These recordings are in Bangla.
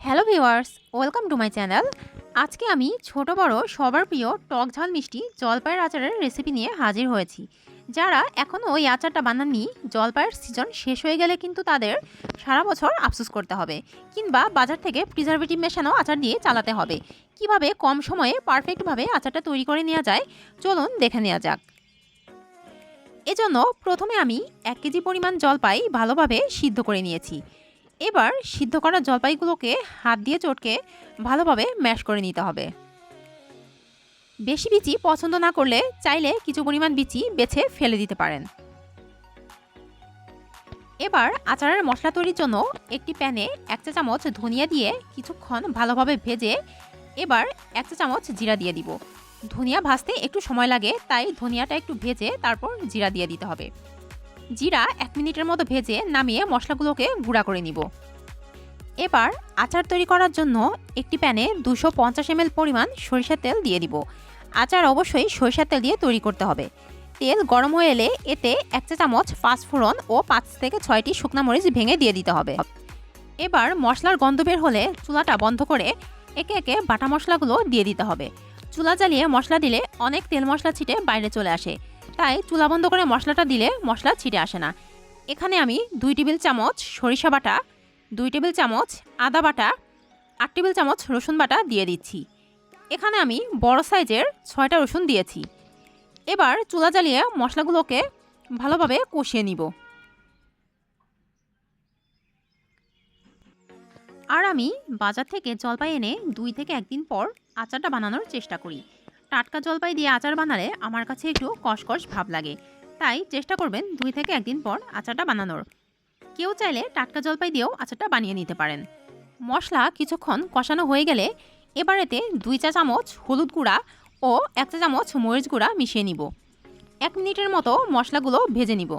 Hello viewers, welcome to my channel. আজকে আমি ছোট বড় সবার প্রিয় টক ঝাল মিষ্টি জলপাইয়ের আচারের রেসিপি নিয়ে হাজির হয়েছি। যারা এখনও ওই আচারটা বানাননি, জলপাইয়ের সিজন শেষ হয়ে গেলে কিন্তু তাদের সারা বছর আফসোস করতে হবে, কিংবা বাজার থেকে প্রিজারভেটিভ মেশানো আচার দিয়ে চালাতে হবে। কিভাবে কম সময়ে পারফেক্টভাবে আচারটা তৈরি করে নেওয়া যায়, চলুন দেখে নেওয়া যাক। এজন্য প্রথমে আমি 1 কেজি পরিমাণ জলপাই ভালোভাবে সিদ্ধ করে নিয়েছি। এবার সিদ্ধ করা জলপাইগুলোকে হাত দিয়ে চটকে ভালোভাবে ম্যাশ করে নিতে হবে। বেশি বিচি পছন্দ না করলে চাইলে কিছু পরিমাণ বিচি বেছে ফেলে দিতে পারেন। এবার আচারের মশলা তৈরির জন্য একটি প্যানে 1 চা চামচ ধনিয়া দিয়ে কিছুক্ষণ ভালোভাবে ভেজে এবার 1 চা চামচ জিরা দিয়ে দিব। ধনিয়া ভাজতে একটু সময় লাগে, তাই ধনিয়াটা একটু ভেজে তারপর জিরা দিয়ে দিতে হবে। জিরা 1 মিনিটের মতো ভেজে নামিয়ে মশলাগুলোকে গুঁড়া করে নিব। এবার আচার তৈরি করার জন্য একটি প্যানে 250 ml পরিমাণ সরিষার তেল দিয়ে দিব। আচার অবশ্যই সরিষার তেল দিয়ে তৈরি করতে হবে। তেল গরম হয়ে এলে এতে 1 চা চামচ পাঁচফোড়ন ও 5 থেকে 6টি শুকনা মরিচ ভেঙে দিয়ে দিতে হবে। এবার মশলার গন্ধ বের হলে চুলাটা বন্ধ করে একে একে বাটা মশলাগুলো দিয়ে দিতে হবে। চুলা জ্বালিয়ে মশলা দিলে অনেক তেল মশলা ছিটে বাইরে চলে আসে, তাই চুলা বন্ধ করে মশলাটা দিলে মশলা ছিটে আসে না। এখানে আমি 2 টেবিল চামচ সরিষা বাটা, 2 টেবিল চামচ আদা বাটা, 8 টেবিল চামচ রসুন বাটা দিয়ে দিচ্ছি। এখানে আমি বড় সাইজের 6টা রসুন দিয়েছি। এবার চুলা জ্বালিয়ে মশলাগুলোকে ভালোভাবে কষিয়ে নিব। আর আমি বাজার থেকে জলপাই এনে 2 থেকে 1 দিন পর আচারটা বানানোর চেষ্টা করি। টাটকা জলপাই দিয়ে আচার বানালে আমার কাছে একটু কষকষ ভাব লাগে, তাই চেষ্টা করবেন 2 থেকে 1 দিন পর আচারটা বানানোর। কেউ চাইলে টাটকা জলপাই দিয়েও আচারটা বানিয়ে নিতে পারেন। মশলা কিছুক্ষণ কষানো হয়ে গেলে এবার এতে 2 চা চামচ হলুদ গুঁড়া ও 1 চা চামচ মরিচ গুঁড়া মিশিয়ে নিব। 1 মিনিটের মতো মশলাগুলো ভেজে নিব।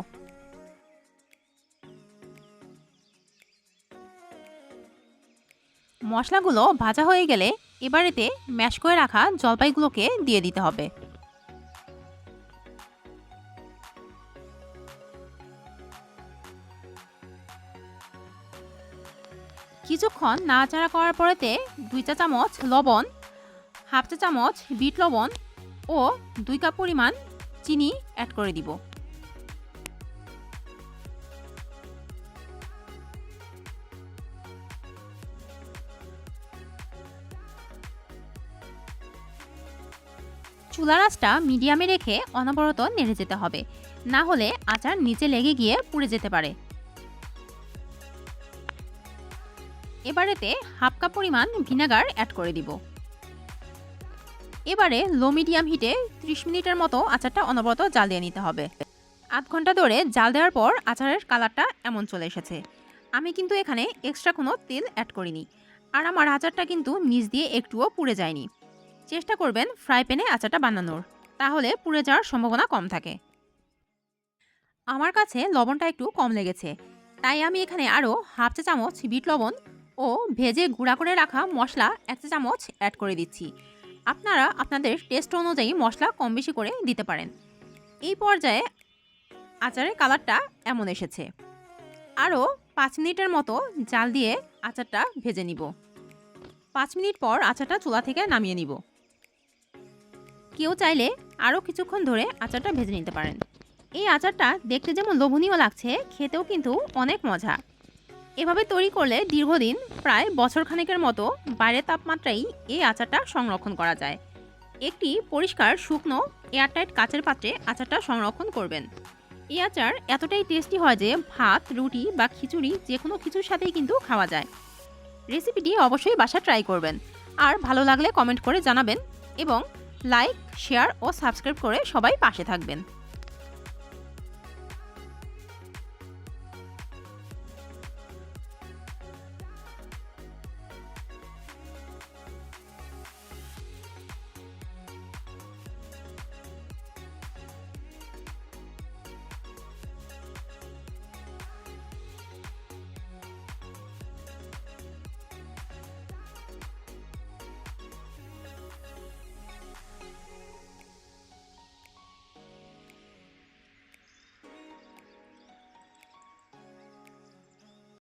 মশলাগুলো ভাজা হয়ে গেলে এবার এতে ম্যাশ করে রাখা জলপাইগুলোকে দিয়ে দিতে হবে। কিছুক্ষণ নাড়াচাড়া করার পরেতে 2 চা চামচ লবণ, হাফ চা চামচ বিট লবণ ও 2 কাপ পরিমাণ চিনি অ্যাড করে দিব। চুলার আঁচটা মিডিয়ামে রেখে অনবরত নেড়ে যেতে হবে, না হলে আচার নিচে লেগে গিয়ে পুড়ে যেতে পারে। এবার এতে হাফ কাপ পরিমাণ ভিনেগার অ্যাড করে দিব। এবারে লো মিডিয়াম হিটে 30 মিনিটের মতো আচারটা অনবরত জাল দিয়ে নিতে হবে। আধ ঘন্টা ধরে জাল দেওয়ার পর আচারের কালারটা এমন চলে এসেছে। আমি কিন্তু এখানে এক্সট্রা কোনো তেল অ্যাড করিনি, আর আমার আচারটা কিন্তু নিচ দিয়ে একটুও পুড়ে যায়নি। চেষ্টা করবেন ফ্রাই প্যানে আচারটা বানানোর, তাহলে পুড়ে যাওয়ার সম্ভাবনা কম থাকে। আমার কাছে লবণটা একটু কম লেগেছে, তাই আমি এখানে আরও হাফ চা চামচ বিট লবণ ও ভেজে গুঁড়া করে রাখা মশলা 1 চা চামচ অ্যাড করে দিচ্ছি। আপনারা আপনাদের টেস্ট অনুযায়ী মশলা কম বেশি করে দিতে পারেন। এই পর্যায়ে আচারের কালারটা এমন এসেছে। আরও 5 মিনিটের মতো জাল দিয়ে আচারটা ভেজে নিব। 5 মিনিট পর আচারটা চুলা থেকে নামিয়ে নিব। কেউ চাইলে আরও কিছুক্ষণ ধরে আচারটা ভেজে নিতে পারেন। এই আচারটা দেখতে যেমন লোভনীয় লাগছে, খেতেও কিন্তু অনেক মজা। এভাবে তৈরি করলে দীর্ঘদিন, প্রায় বছরখানেকের মতো বাইরের তাপমাত্রায় এই আচারটা সংরক্ষণ করা যায়। একটি পরিষ্কার শুকনো এয়ারটাইট কাচের পাত্রে আচারটা সংরক্ষণ করবেন। এই আচার এতটাই টেস্টি হয় যে ভাত, রুটি বা খিচুড়ি যে কোনো কিছুর সাথেই কিন্তু খাওয়া যায়। রেসিপিটি অবশ্যই বাসায় ট্রাই করবেন, আর ভালো লাগলে কমেন্ট করে জানাবেন এবং লাইক, শেয়ার ও সাবস্ক্রাইব করে সবাই পাশে থাকবেন।